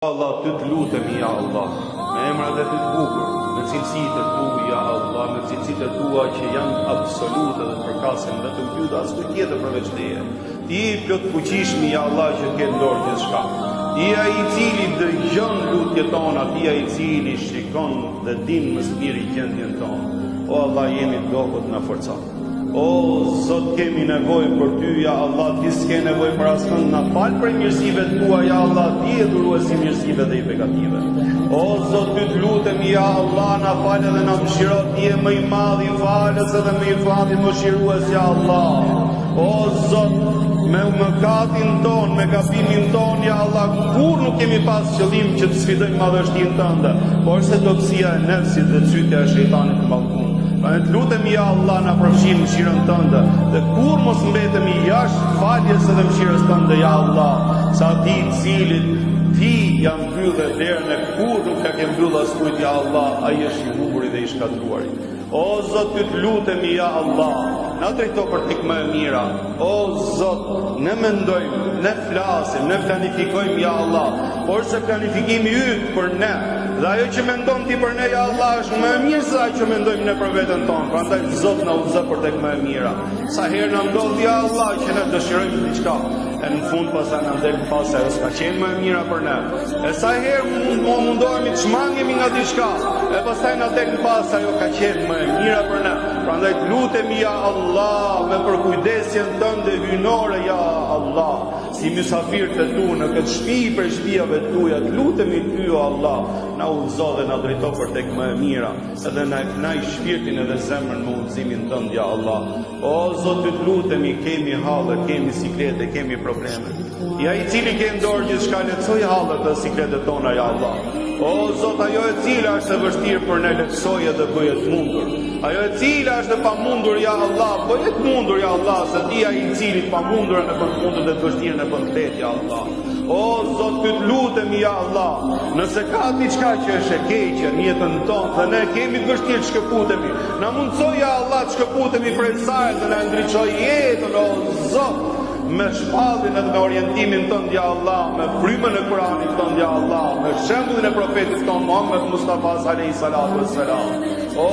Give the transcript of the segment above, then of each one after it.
Allah, ty të lutemi, ja Allah, me emrat e ty të bukur, me cilësitë e tua, ja Allah, me cilësitë e tua që janë absolute dhe të përkasin vetëm ty dhe asnjë tjetër përveç teje. Ti i plot fuqishmi, ja Allah, që ke në dorë gjithçka. Ti ai i cili dëgjon lutjet tona, ti ai i cili shikon dhe din më së miri gjendjen tonë. O Allah, jemi dobët na forco. O Zot, kemi nevojë për ty, ja Allah, ti s'ke nevojë për asnjë, na fal për mirësive tua, ja Allah, ti je dhuruesi i mirësive dhe i begative. O Zot, ty të lutemi, ja Allah, na fal dhe na mëshiro, ti je më i madh i falës dhe më i madh i mëshirues, ja Allah. O Zot, me mëkatin ton, me gabimin ton, ja Allah, kur nuk kemi pas qëllim që të sfidojmë madhështinë tënde, por se dobësia e nefsit dhe cytja e shejtanit në balkon. Pra ne të lutemi, ja Allah, na përfshi mëshirën tënde, dhe kur mos mbetemi jashtë faljes edhe mëshirës tënde, ja Allah, sa ti i cilit ti ja mbyllë derën e kur nuk ka ke mbyllë askujt, ja Allah, ai është i humburi dhe i shkatruari. O Zot, ty të lutemi, ja Allah, na drejto për tek më e mira. O Zot, ne mendojmë, ne flasim, ne planifikojmë, ja Allah, por se planifikimi yt për ne dhe ajo që mendon ti për ne, ja Allah, është më e mirë se ajo që mendojmë ne për veten tonë. Prandaj Zot na udhëzo për tek më e mira. Sa herë na ndodh, ja Allah, që ne dëshirojmë diçka, e në fund pastaj na del pas ajo s'ka qenë më e mira për ne. E sa herë mundohemi të shmangemi nga diçka, e pastaj na del pas ajo ka qenë më e mira për ne. Prandaj lutemi, ja Allah, me përkujdesjen tënde hyjnore, ja Allah, si mysafir të tu në këtë shtëpi për shtëpive tuaja, të lutemi ty, o Allah, na udhëzo dhe na drejto për tek më e mira, edhe na knaj shpirtin edhe zemrën me udhëzimin tënd, ja Allah. O Zot, ty të lutemi, kemi halle, kemi siklete, kemi probleme. Ja i cili ke në dorë gjithçka, lehtësoj hallet dhe sikletet tona, ja Allah. O Zot, ajo e cila është e vështirë për ne, lehtësoje dhe bëje të mundur. Ajo e cila është e pamundur, ja Allah, bëje të mundur, ja Allah, se ti ai i cili të pamundurën e bën të mundur dhe të vështirën e bën të lehtë, ja Allah. O Zot, ty të lutemi, ja Allah, nëse ka diçka që është e keqe në jetën tonë dhe ne kemi të vështirë të shkëputemi, na mundsoj, ja Allah, të shkëputemi prej saj dhe na ndriçoj jetën, o Zot, me shpallin edhe me orientimin tënd, ja Allah, me frymën e Kuranit tënd, ja Allah, me shembullin e profetit tonë Muhammed Mustafa alayhi salatu wassalam. O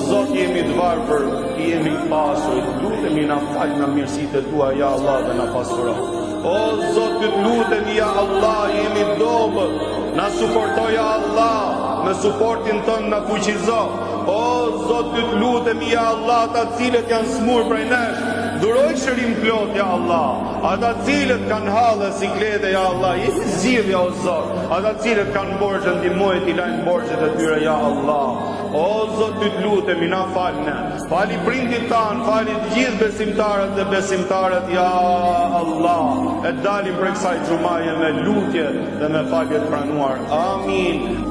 Zot, jemi të varfër, jemi i pasur, lutemi na fal nga mirësitë tua, ja Allah, dhe na pasuro. O Zot, ty të lutemi, ja Allah, jemi dobët, na suportoj, ja Allah, me suportin tënd na fuqizo. O Zot, ty të lutemi, ja Allah, ata cilët janë smur prej nesh, duroj shërim plot, ja Allah. Ata cilët kanë halle siklete, ja Allah, jemi zgjidhja, o Zot. Ata cilët kanë borxhe, ndihmoj t'i lajnë borxhet e tyre, ja Allah. O Zot, ty të lutemi, na falne. Fali prindit tan, fali të gjithë besimtarët dhe besimtarët, ja Allah. E dalim për kësaj xumaje me lutje dhe me falje të pranuar. Amin.